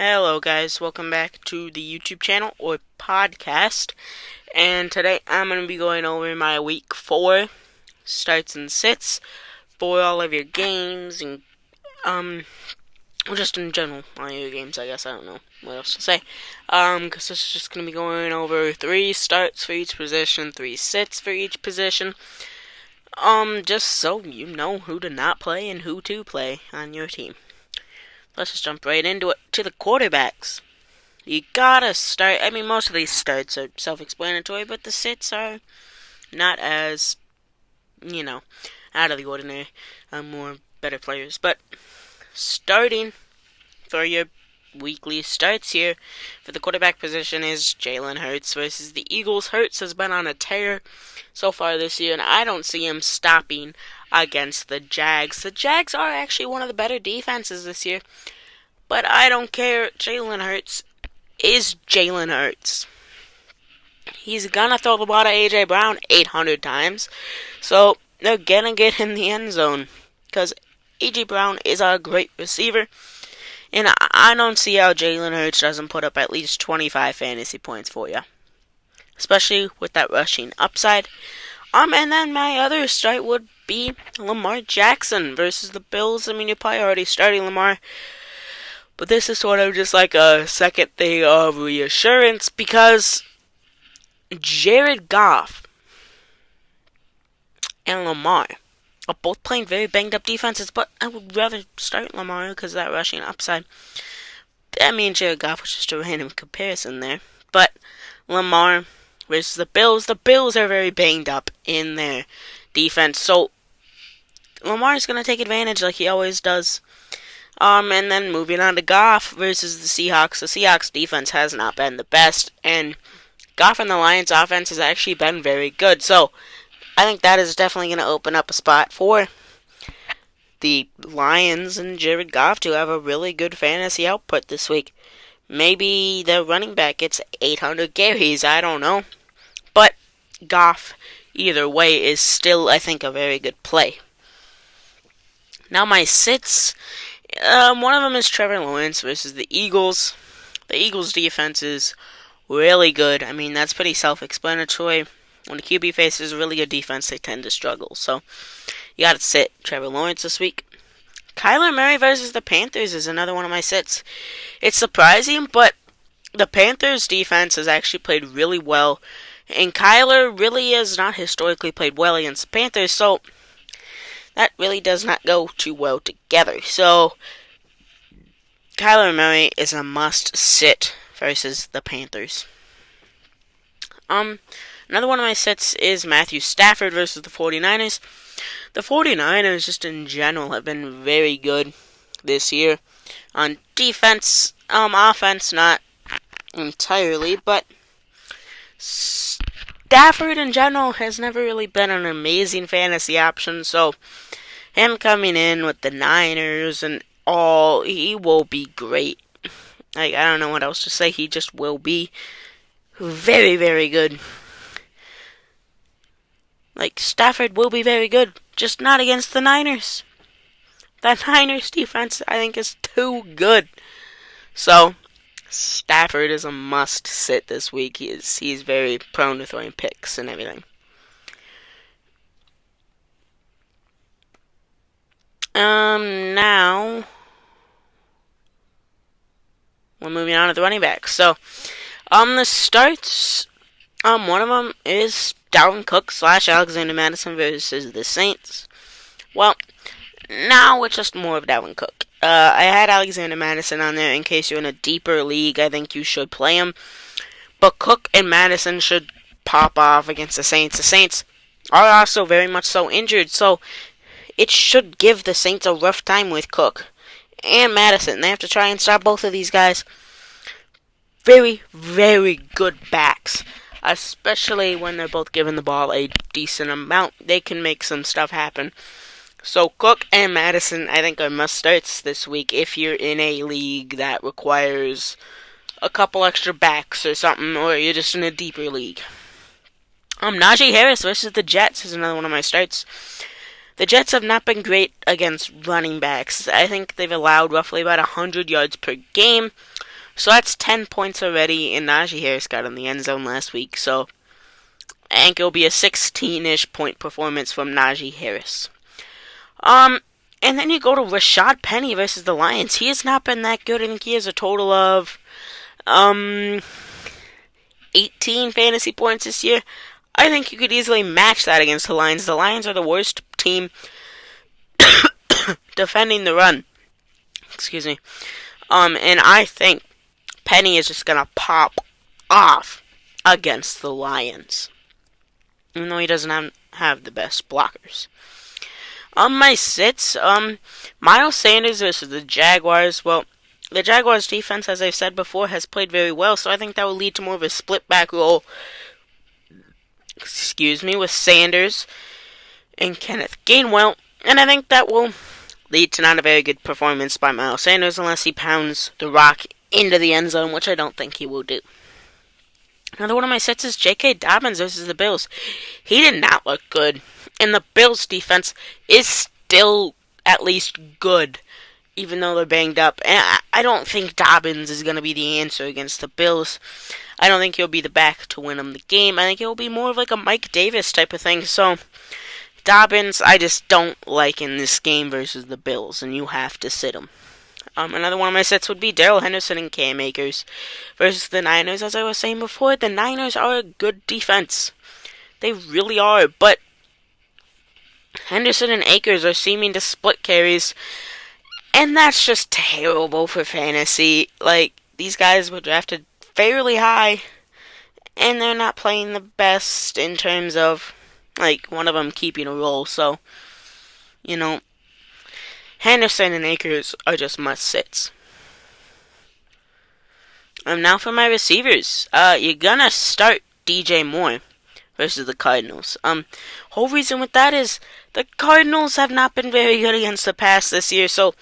Hello guys, welcome back to the YouTube channel or podcast. And today I'm going to be going over my week 4 starts and sits for all of your games and just in general all your games, I guess. I don't know what else to say. Cuz this is just going to be going over 3 starts for each position, 3 sits for each position. Just so you know who to not play and who to play on your team. Let's just jump right into it. To the quarterbacks. You gotta start. I mean, most of these starts are self-explanatory, but the sits are not as, out of the ordinary. More better players. But starting for your weekly starts here for the quarterback position is Jalen Hurts versus the Eagles. Hurts has been on a tear so far this year, and I don't see him stopping against the Jags. The Jags are actually one of the better defenses this year, but I don't care. Jalen Hurts is Jalen Hurts. He's gonna throw the ball to A.J. Brown 800 times, so they're gonna get in the end zone, because A.J. Brown is a great receiver, and I don't see how Jalen Hurts doesn't put up at least 25 fantasy points for you, especially with that rushing upside. And then my other start would be Lamar Jackson versus the Bills. I mean, you're probably already starting Lamar, but this is sort of just like a second thing of reassurance, because Jared Goff and Lamar are both playing very banged up defenses, but I would rather start Lamar because of that rushing upside. I mean, Jared Goff was just a random comparison there, but Lamar versus the Bills are very banged up in their defense, so Lamar's going to take advantage like he always does. And then moving on to Goff versus the Seahawks. The Seahawks defense has not been the best, and Goff and the Lions offense has actually been very good, so I think that is definitely going to open up a spot for the Lions and Jared Goff to have a really good fantasy output this week. Maybe the running back gets 800 carries, I don't know. But Goff, either way, is still, I think, a very good play. Now my sits, one of them is Trevor Lawrence versus the Eagles. The Eagles' defense is really good. I mean, that's pretty self-explanatory. When the QB faces a really good defense, they tend to struggle. So, you gotta sit Trevor Lawrence this week. Kyler Murray versus the Panthers is another one of my sits. It's surprising, but the Panthers' defense has actually played really well, and Kyler really has not historically played well against the Panthers, so that really does not go too well together. So, Kyler Murray is a must-sit versus the Panthers. Another one of my sets is Matthew Stafford versus the 49ers. The 49ers, just in general, have been very good this year. On defense, offense, not entirely, but Stafford in general has never really been an amazing fantasy option, so him coming in with the Niners and all, he will be great. I don't know what else to say, he just will be very, very good. Like, Stafford will be very good, just not against the Niners. That Niners defense, I think, is too good. So, Stafford is a must-sit this week. He's very prone to throwing picks and everything. Now, we're moving on to the running backs. So, the starts, one of them is Dalvin Cook / Alexander Mattison versus the Saints. Well, now it's just more of Dalvin Cook. I had Alexander Mattison on there in case you're in a deeper league. I think you should play him. But Cook and Mattison should pop off against the Saints. The Saints are also very much so injured, so it should give the Saints a rough time with Cook and Mattison. They have to try and stop both of these guys. Very, very good backs. Especially when they're both given the ball a decent amount. They can make some stuff happen. So Cook and Mattison, I think, are must-starts this week if you're in a league that requires a couple extra backs or something, or you're just in a deeper league. Najee Harris versus the Jets is another one of my starts. The Jets have not been great against running backs. I think they've allowed roughly about 100 yards per game. So that's 10 points already, and Najee Harris got in the end zone last week, so I think it'll be a 16-ish point performance from Najee Harris. And then you go to Rashad Penny versus the Lions. He has not been that good. I think he has a total of 18 fantasy points this year. I think you could easily match that against the Lions. The Lions are the worst team defending the run. Excuse me. And I think Penny is just gonna pop off against the Lions, even though he doesn't have the best blockers. My sits, Miles Sanders versus the Jaguars. Well, the Jaguars defense, as I've said before, has played very well, so I think that will lead to more of a split back role, with Sanders and Kenneth Gainwell, and I think that will lead to not a very good performance by Miles Sanders unless he pounds the rock into the end zone, which I don't think he will do. Another one of my sets is J.K. Dobbins versus the Bills. He did not look good. And the Bills' defense is still at least good, even though they're banged up. And I don't think Dobbins is going to be the answer against the Bills. I don't think he'll be the back to win them the game. I think he'll be more of like a Mike Davis type of thing. So, Dobbins, I just don't like in this game versus the Bills, and you have to sit him. Another one of my sets would be Darrell Henderson and Cam Akers versus the Niners. As I was saying before, the Niners are a good defense. They really are, but Henderson and Akers are seeming to split carries, and that's just terrible for fantasy. Like, these guys were drafted fairly high, and they're not playing the best in terms of, like, one of them keeping a role. So, Henderson and Akers are just must-sits. Now for my receivers. You're gonna start DJ Moore versus the Cardinals. Whole reason with that is the Cardinals have not been very good against the pass this year, so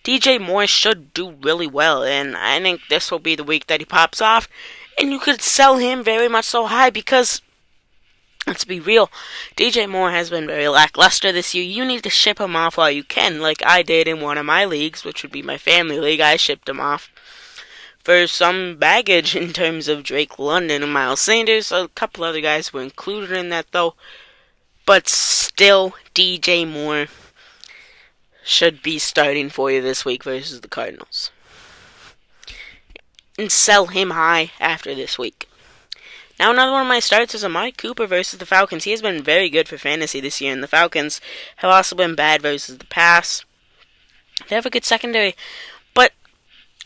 DJ Moore should do really well, and I think this will be the week that he pops off, and you could sell him very much so high because, let's be real, DJ Moore has been very lackluster this year. You need to ship him off while you can, like I did in one of my leagues, which would be my family league. I shipped him off for some baggage in terms of Drake London and Miles Sanders. A couple other guys were included in that, though. But still, DJ Moore should be starting for you this week versus the Cardinals. And sell him high after this week. Now another one of my starts is Amari Cooper versus the Falcons. He has been very good for fantasy this year, and the Falcons have also been bad versus the pass. They have a good secondary, but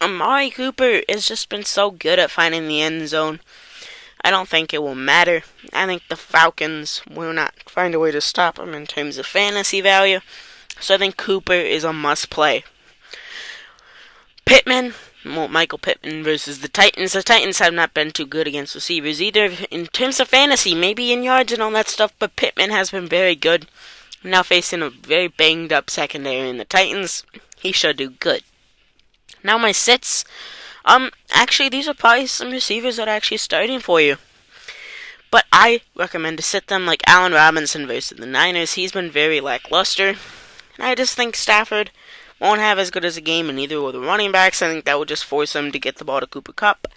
Amari Cooper has just been so good at finding the end zone. I don't think it will matter. I think the Falcons will not find a way to stop him in terms of fantasy value. So I think Cooper is a must-play. Michael Pittman versus the Titans. The Titans have not been too good against receivers either in terms of fantasy, maybe in yards and all that stuff, but Pittman has been very good. Now facing a very banged-up secondary in the Titans, he should do good. Now my sits. Actually, these are probably some receivers that are actually starting for you. But I recommend to sit them, like Allen Robinson versus the Niners. He's been very lackluster. And I just think Stafford won't have as good as a game in either of the running backs. I think that would just force him to get the ball to Cooper Kupp.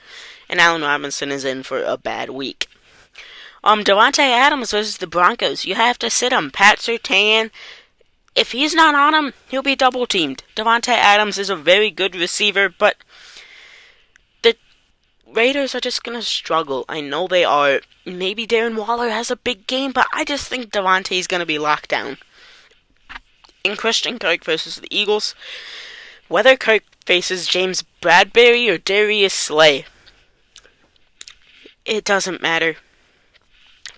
And Allen Robinson is in for a bad week. Davante Adams versus the Broncos. You have to sit him. Pat Surtain, if he's not on him, he'll be double-teamed. Davante Adams is a very good receiver, but the Raiders are just going to struggle. I know they are. Maybe Darren Waller has a big game, but I just think Davante's going to be locked down. In Christian Kirk versus the Eagles, whether Kirk faces James Bradbury or Darius Slay, it doesn't matter.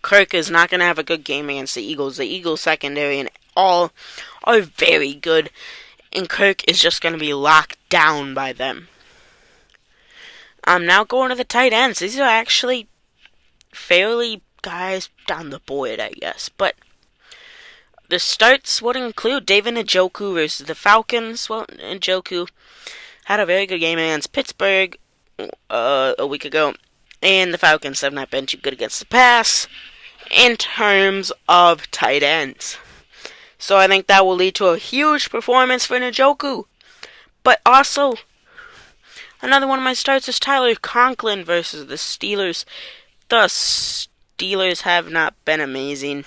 Kirk is not going to have a good game against the Eagles. The Eagles secondary and all are very good, and Kirk is just going to be locked down by them. Now going to the tight ends. These are actually fairly guys down the board, I guess, but the starts would include David Njoku versus the Falcons. Well, Njoku had a very good game against Pittsburgh a week ago, and the Falcons have not been too good against the pass in terms of tight ends. So I think that will lead to a huge performance for Njoku. But also, Another one of my starts is Tyler Conklin versus the Steelers. The Steelers have not been amazing,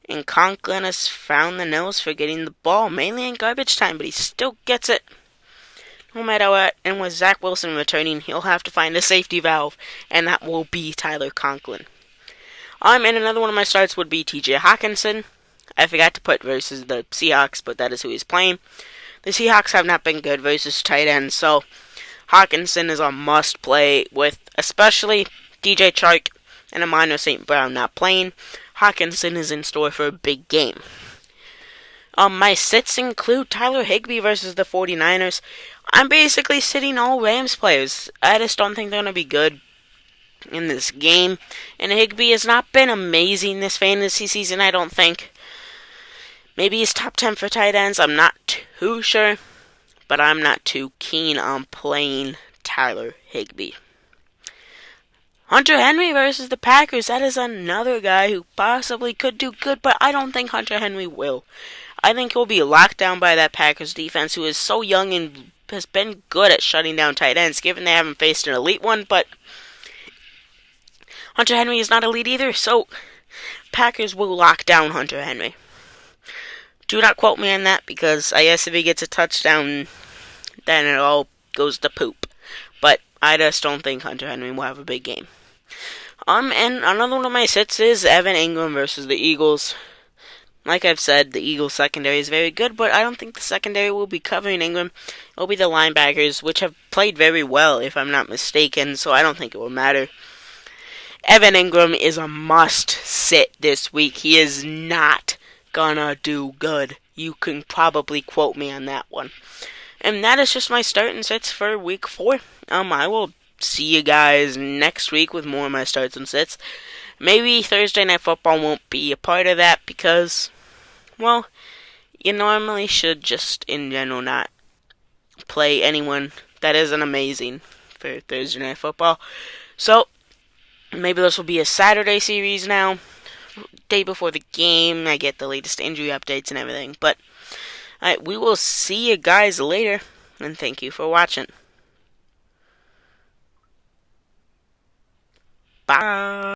and Conklin has found the nose for getting the ball, mainly in garbage time, but he still gets it. No matter what, and with Zach Wilson returning, he'll have to find a safety valve, and that will be Tyler Conklin. And another one of my starts would be TJ Hawkinson. I forgot to put versus the Seahawks, but that is who he's playing. The Seahawks have not been good versus tight ends, so Hawkinson is a must-play with especially DJ Chark and Amon St. Brown not playing. Hawkinson is in store for a big game. My sits include Tyler Higbee versus the 49ers. I'm basically sitting all Rams players. I just don't think they're going to be good in this game. And Higbee has not been amazing this fantasy season, I don't think. Maybe he's top 10 for tight ends. I'm not too sure. But I'm not too keen on playing Tyler Higbee. Hunter Henry versus the Packers. That is another guy who possibly could do good, but I don't think Hunter Henry will. I think he'll be locked down by that Packers defense, who is so young and has been good at shutting down tight ends, given they haven't faced an elite one, but Hunter Henry is not elite either, so Packers will lock down Hunter Henry. Do not quote me on that, because I guess if he gets a touchdown, then it all goes to poop. But I just don't think Hunter Henry will have a big game. And another one of my sits is Evan Ingram versus the Eagles. Like I've said, the Eagles secondary is very good, but I don't think the secondary will be covering Ingram. It will be the linebackers, which have played very well, if I'm not mistaken, so I don't think it will matter. Evan Ingram is a must-sit this week. He is not gonna do good. You can probably quote me on that one. And that is just my start and sits for week 4. I will see you guys next week with more of my starts and sits. Maybe Thursday Night Football won't be a part of that because, well, you normally should just in general not play anyone that isn't amazing for Thursday Night Football. So, maybe this will be a Saturday series now. Day before the game, I get the latest injury updates and everything. But, alright, we will see you guys later, and thank you for watching. Bye.